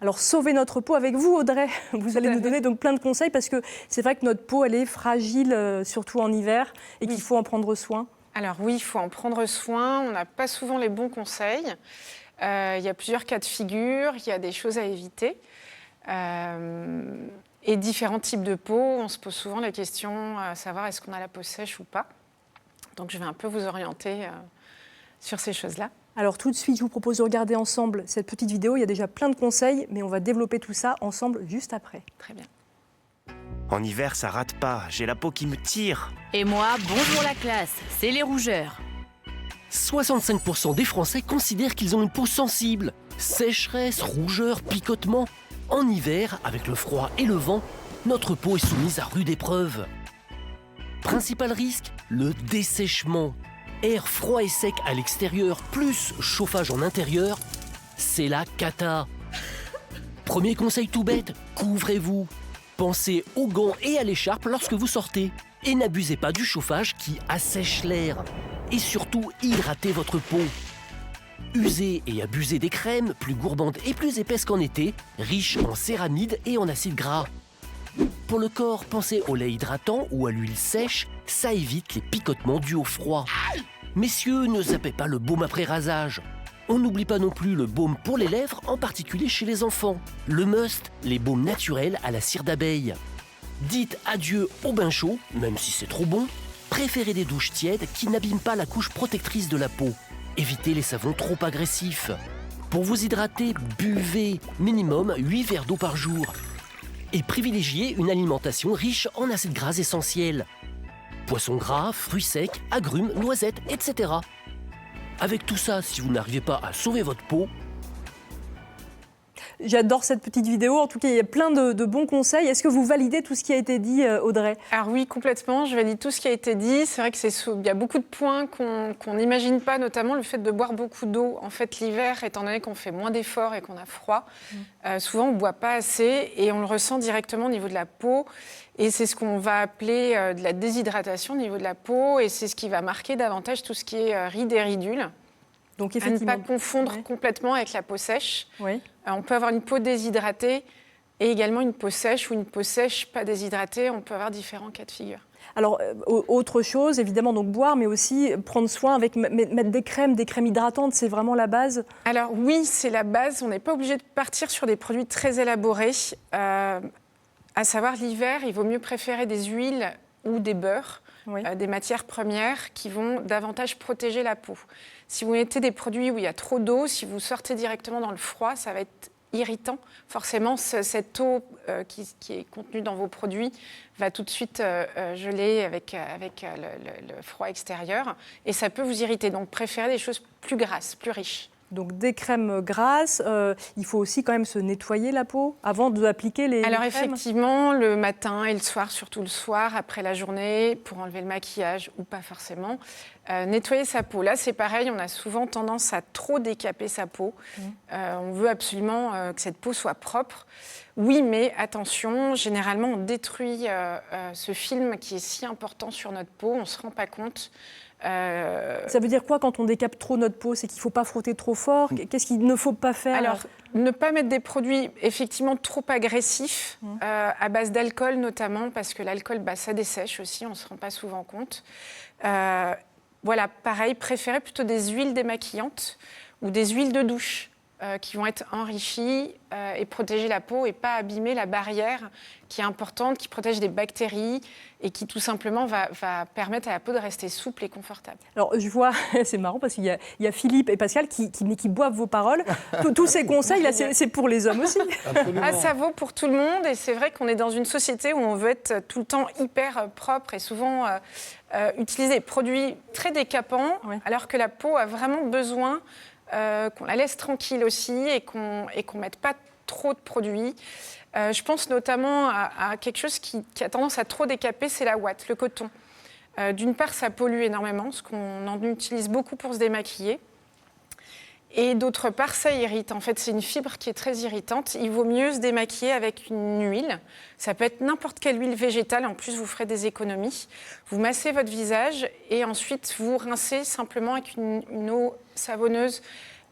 Alors, sauvez notre peau avec vous, Audrey. Vous allez nous donner donc plein de conseils parce que c'est vrai que notre peau, elle est fragile, surtout en hiver, et qu'il faut en prendre soin. Alors oui, il faut en prendre soin. On n'a pas souvent les bons conseils. Il y a plusieurs cas de figure, il y a des choses à éviter. Et différents types de peau. On se pose souvent la question à savoir est-ce qu'on a la peau sèche ou pas. Donc je vais un peu vous orienter sur ces choses-là. Alors tout de suite, je vous propose de regarder ensemble cette petite vidéo. Il y a déjà plein de conseils, mais on va développer tout ça ensemble juste après. Très bien. En hiver, ça rate pas. J'ai la peau qui me tire. Et moi, bonjour la classe, c'est les rougeurs. 65% des Français considèrent qu'ils ont une peau sensible. Sécheresse, rougeur, picotement. En hiver, avec le froid et le vent, notre peau est soumise à rude épreuve. Principal risque, le dessèchement. Air froid et sec à l'extérieur, plus chauffage en intérieur, c'est la cata. Premier conseil tout bête, couvrez-vous. Pensez aux gants et à l'écharpe lorsque vous sortez. Et n'abusez pas du chauffage qui assèche l'air. Et surtout, hydratez votre peau. Usez et abusez des crèmes, plus gourmandes et plus épaisses qu'en été, riches en céramides et en acides gras. Pour le corps, pensez au lait hydratant ou à l'huile sèche, ça évite les picotements dus au froid. Messieurs, ne zappez pas le baume après rasage. On n'oublie pas non plus le baume pour les lèvres, en particulier chez les enfants. Le must, les baumes naturels à la cire d'abeille. Dites adieu au bain chaud, même si c'est trop bon. Préférez des douches tièdes qui n'abîment pas la couche protectrice de la peau. Évitez les savons trop agressifs. Pour vous hydrater, buvez minimum 8 verres d'eau par jour. Et privilégiez une alimentation riche en acides gras essentiels. Poissons gras, fruits secs, agrumes, noisettes, etc. Avec tout ça, si vous n'arrivez pas à sauver votre peau... J'adore cette petite vidéo. En tout cas, il y a plein de bons conseils. Est-ce que vous validez tout ce qui a été dit, Audrey ? Alors oui, complètement. Je valide tout ce qui a été dit. C'est vrai qu'il y a beaucoup de points qu'on n'imagine pas, notamment le fait de boire beaucoup d'eau. En fait, l'hiver, étant donné qu'on fait moins d'efforts et qu'on a froid, souvent on ne boit pas assez et on le ressent directement au niveau de la peau. Et c'est ce qu'on va appeler de la déshydratation au niveau de la peau. Et c'est ce qui va marquer davantage tout ce qui est rides et ridules. Donc, effectivement, à ne pas confondre complètement avec la peau sèche. Oui. On peut avoir une peau déshydratée et également une peau sèche ou une peau sèche pas déshydratée. On peut avoir différents cas de figure. Alors, autre chose, évidemment, donc boire, mais aussi prendre soin avec mettre des crèmes hydratantes, c'est vraiment la base ? Alors oui, c'est la base. On n'est pas obligé de partir sur des produits très élaborés. À savoir, l'hiver, il vaut mieux préférer des huiles ou des beurres. Oui. Des matières premières qui vont davantage protéger la peau. Si vous mettez des produits où il y a trop d'eau, si vous sortez directement dans le froid, ça va être irritant. Forcément, cette eau qui est contenue dans vos produits va tout de suite geler avec le froid extérieur et ça peut vous irriter. Donc, préférez des choses plus grasses, plus riches. Donc des crèmes grasses, il faut aussi quand même se nettoyer la peau avant d'appliquer les crèmes. Effectivement, le matin et le soir, surtout le soir, après la journée, pour enlever le maquillage ou pas forcément. Nettoyer sa peau, là c'est pareil, on a souvent tendance à trop décaper sa peau. On veut absolument que cette peau soit propre. Oui, mais attention, généralement on détruit ce film qui est si important sur notre peau, on ne se rend pas compte. Ça veut dire quoi quand on décape trop notre peau ? C'est qu'il ne faut pas frotter trop fort ? Qu'est-ce qu'il ne faut pas faire ? Alors, ne pas mettre des produits effectivement trop agressifs, à base d'alcool notamment, parce que l'alcool, ça dessèche aussi, on ne se rend pas souvent compte. Voilà, pareil, préférez plutôt des huiles démaquillantes ou des huiles de douche qui vont être enrichies et protéger la peau et pas abîmer la barrière qui est importante, qui protège des bactéries et qui tout simplement va permettre à la peau de rester souple et confortable. Alors je vois, c'est marrant parce qu'il y a Philippe et Pascal qui boivent vos paroles. Tous ces conseils, là, c'est pour les hommes aussi. Ça vaut pour tout le monde et c'est vrai qu'on est dans une société où on veut être tout le temps hyper propre et souvent utiliser des produits très décapants, alors que la peau a vraiment besoin qu'on la laisse tranquille aussi et qu'on ne mette pas trop de produits. Je pense notamment à quelque chose qui a tendance à trop décaper, c'est la ouate, le coton. D'une part, ça pollue énormément, parce qu'on en utilise beaucoup pour se démaquiller. Et d'autre part, ça irrite. En fait, c'est une fibre qui est très irritante. Il vaut mieux se démaquiller avec une huile. Ça peut être n'importe quelle huile végétale. En plus, vous ferez des économies. Vous massez votre visage et ensuite, vous rincez simplement avec une eau savonneuse,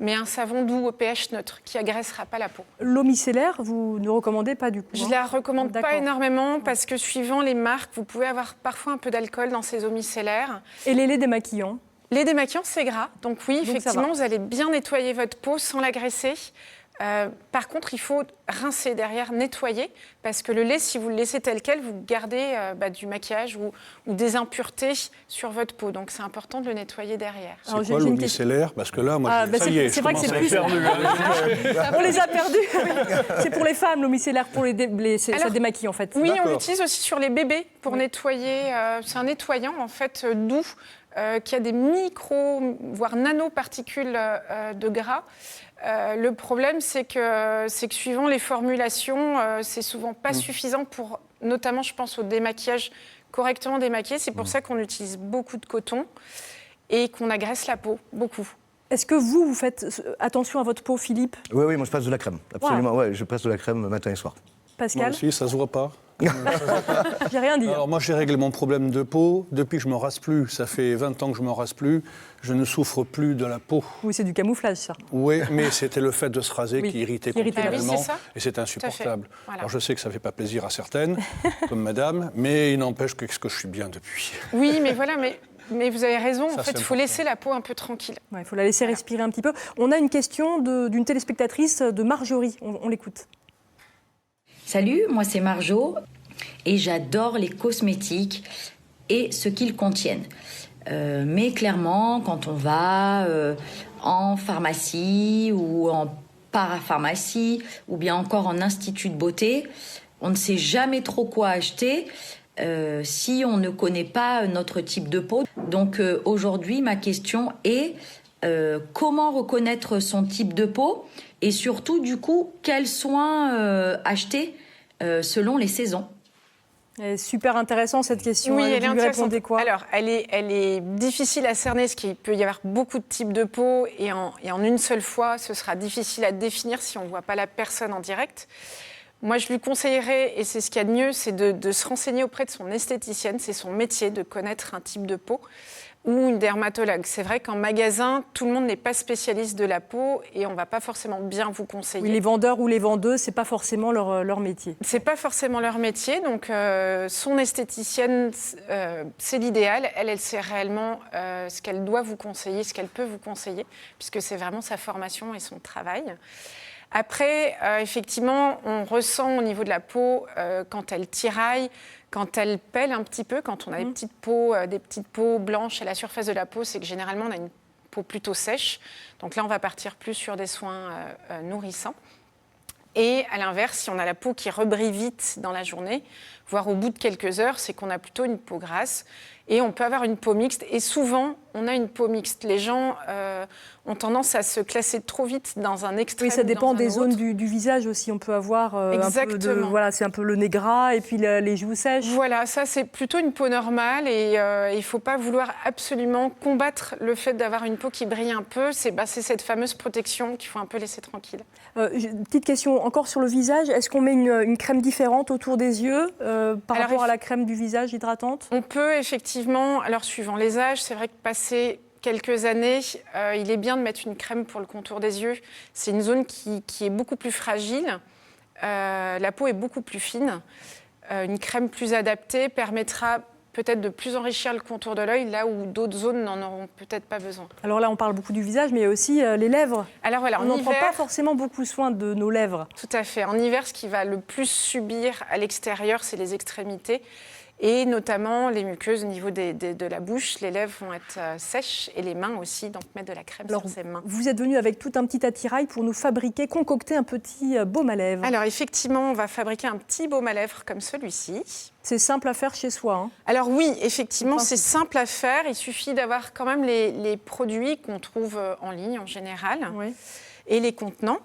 mais un savon doux au pH neutre qui agressera pas la peau. L'eau micellaire, vous ne recommandez pas du coup? Je la recommande pas D'accord. énormément parce que suivant les marques, vous pouvez avoir parfois un peu d'alcool dans ces eaux micellaires. Et les laits démaquillants? Les démaquillants, c'est gras. Donc oui, Donc ça effectivement, va. vous allez bien nettoyer votre peau sans l'agresser. Par contre, il faut rincer derrière, nettoyer, parce que le lait, si vous le laissez tel quel, vous gardez du maquillage ou des impuretés sur votre peau. Donc c'est important de le nettoyer derrière. Alors, C'est j'ai quoi une l'eau question. micellaire? Parce que là, moi, ça y est, c'est vrai que c'est je commence à plus... être perdu. On les a perdus. C'est pour les femmes, l'eau micellaire, pour ça Alors, démaquille en fait. Oui, on D'accord. l'utilise aussi sur les bébés pour nettoyer. C'est un nettoyant en fait doux qui a des micro, voire nanoparticules de gras. Le problème, c'est que suivant les formulations, c'est souvent pas suffisant pour, notamment, je pense, au démaquillage correctement démaquillé. C'est pour ça qu'on utilise beaucoup de coton et qu'on agresse la peau, beaucoup. Est-ce que vous faites attention à votre peau, Philippe? Oui, moi je passe de la crème, absolument. Ouais, je passe de la crème matin et soir. Moi Pascal? aussi, ça se voit pas. J'ai rien dit. Alors moi, j'ai réglé mon problème de peau. Depuis que je me rase plus, ça fait 20 ans que je me rase plus, je ne souffre plus de la peau. Oui, c'est du camouflage, ça. Oui, mais c'était le fait de se raser Oui, qui irritait qui irritait la peau. continuellement. Ah oui, c'est ça. Et c'est insupportable. Voilà. Alors je sais que ça ne fait pas plaisir à certaines, comme madame, mais il n'empêche que je suis bien depuis. Oui, mais voilà, mais vous avez raison. Ça, En fait, c'est il faut important. laisser la peau un peu tranquille. Il faut la laisser respirer un petit peu. On a une question d'une téléspectatrice de Marjorie. On l'écoute. Salut, moi c'est Marjo et j'adore les cosmétiques et ce qu'ils contiennent. Mais clairement, quand on va en pharmacie ou en parapharmacie ou bien encore en institut de beauté, on ne sait jamais trop quoi acheter si on ne connaît pas notre type de peau. Donc aujourd'hui, ma question est comment reconnaître son type de peau et surtout, du coup, quels soins acheter selon les saisons. Super intéressant cette question. Oui, elle est vous lui intéressante. répondez quoi? Alors, elle est difficile à cerner, parce qu'il peut y avoir beaucoup de types de peau, et en une seule fois, ce sera difficile à définir si on ne voit pas la personne en direct. Moi, je lui conseillerais, et c'est ce qu'il y a de mieux, c'est de se renseigner auprès de son esthéticienne. C'est son métier de connaître un type de peau, ou une dermatologue. C'est vrai qu'en magasin, tout le monde n'est pas spécialiste de la peau et on ne va pas forcément bien vous conseiller. Oui, les vendeurs ou les vendeuses, ce n'est pas forcément leur métier. Ce n'est pas forcément leur métier, donc son esthéticienne, c'est l'idéal. Elle sait réellement ce qu'elle doit vous conseiller, ce qu'elle peut vous conseiller, puisque c'est vraiment sa formation et son travail. Après, effectivement, on ressent au niveau de la peau, quand elle tiraille, quand elle pèle un petit peu, quand on a des petites peaux blanches à la surface de la peau, c'est que généralement on a une peau plutôt sèche. Donc là, on va partir plus sur des soins nourrissants. Et à l'inverse, si on a la peau qui rebrille vite dans la journée, voire au bout de quelques heures, c'est qu'on a plutôt une peau grasse. Et on peut avoir une peau mixte. Et souvent, on a une peau mixte. Les gens ont tendance à se classer trop vite dans un extrême. Oui, ça dépend des zones autre. du visage aussi. On peut avoir Exactement. voilà, c'est un peu le nez gras et puis les joues sèches. Voilà, ça c'est plutôt une peau normale et il ne faut pas vouloir absolument combattre le fait d'avoir une peau qui brille un peu. C'est cette fameuse protection qu'il faut un peu laisser tranquille. Petite question encore sur le visage. Est-ce qu'on met une crème différente autour des yeux par rapport à la crème du visage hydratante? On peut effectivement, alors suivant les âges, c'est vrai que passer quelques années, il est bien de mettre une crème pour le contour des yeux. C'est une zone qui est beaucoup plus fragile. La peau est beaucoup plus fine. Une crème plus adaptée permettra peut-être de plus enrichir le contour de l'œil, là où d'autres zones n'en auront peut-être pas besoin. Alors là, on parle beaucoup du visage, mais il y a aussi les lèvres. Alors voilà, on n'en prend pas forcément beaucoup soin de nos lèvres. Tout à fait. En hiver, ce qui va le plus subir à l'extérieur, c'est les extrémités. Et notamment les muqueuses au niveau de la bouche, les lèvres vont être sèches et les mains aussi, donc mettre de la crème sur ses mains. Vous êtes venu avec tout un petit attirail pour nous concocter un petit baume à lèvres. Alors effectivement, on va fabriquer un petit baume à lèvres comme celui-ci. C'est simple à faire chez soi. Hein. Alors oui, effectivement, c'est simple à faire. Il suffit d'avoir quand même les produits qu'on trouve en ligne en général et les contenants.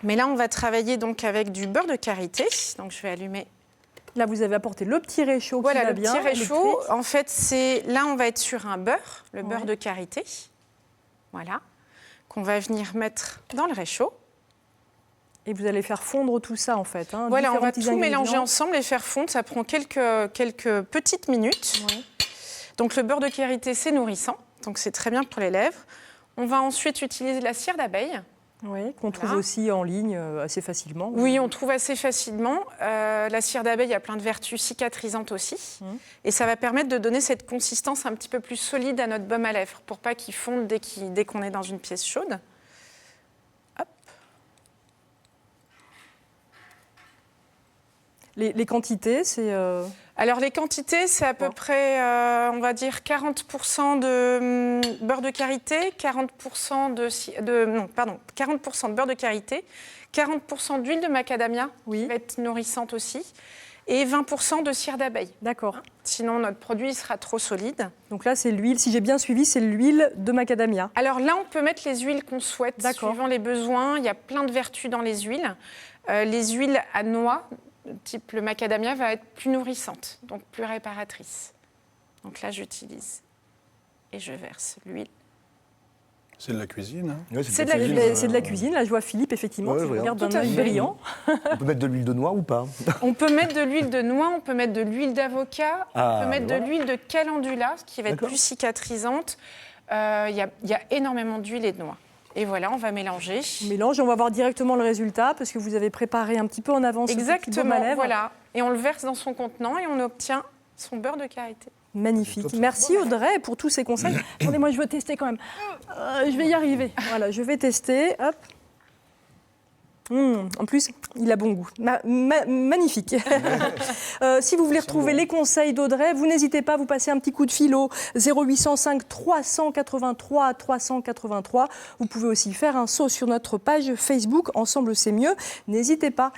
Mais là, on va travailler donc avec du beurre de karité. Donc je vais allumer. Là, vous avez apporté le petit réchaud voilà, qui va bien. Voilà, le petit réchaud. En fait, là, on va être sur un beurre, le beurre de karité. Voilà. Qu'on va venir mettre dans le réchaud. Et vous allez faire fondre tout ça, en fait. Hein, voilà, on va tout mélanger ensemble et faire fondre. Ça prend quelques petites minutes. Donc, le beurre de karité, c'est nourrissant. Donc, c'est très bien pour les lèvres. On va ensuite utiliser la cire d'abeille. Oui, qu'on trouve aussi en ligne assez facilement. Oui, on trouve assez facilement. La cire d'abeille a plein de vertus cicatrisantes aussi. Et ça va permettre de donner cette consistance un petit peu plus solide à notre baume à lèvres pour pas qu'il fonde dès qu'on est dans une pièce chaude. Hop. Les quantités, c'est... Alors les quantités, c'est à peu près, on va dire, 40% de beurre de karité, 40% de beurre de karité, 40% d'huile de macadamia, qui va être nourrissante aussi, et 20% de cire d'abeille. D'accord. Sinon, notre produit sera trop solide. Donc là, c'est l'huile, si j'ai bien suivi, c'est l'huile de macadamia. Alors là, on peut mettre les huiles qu'on souhaite, suivant les besoins. Il y a plein de vertus dans les huiles. Les huiles à noix, type le macadamia, va être plus nourrissante, donc plus réparatrice. Donc là, j'utilise et je verse l'huile. C'est de la cuisine. Hein. Ouais, C'est de la cuisine. Là, je vois Philippe, effectivement, qui regarde d'un œil brillant. On peut mettre de l'huile de noix ou pas? On peut mettre de l'huile de noix, on peut mettre de l'huile d'avocat, on peut mettre de l'huile de calendula, qui va être plus cicatrisante. Il y a énormément d'huile et de noix. Et voilà, on va mélanger. On mélange, on va voir directement le résultat, parce que vous avez préparé un petit peu en avance. Exactement, voilà. Et on le verse dans son contenant et on obtient son beurre de karité. Magnifique. Merci Audrey pour tous ces conseils. Attendez, moi je veux tester quand même. Je vais y arriver. Voilà, je vais tester. Hop. En plus, il a bon goût. Magnifique. Si vous voulez retrouver les conseils d'Audrey, vous n'hésitez pas à vous passer un petit coup de fil au 0805 383 383. Vous pouvez aussi faire un saut sur notre page Facebook. Ensemble, c'est mieux. N'hésitez pas.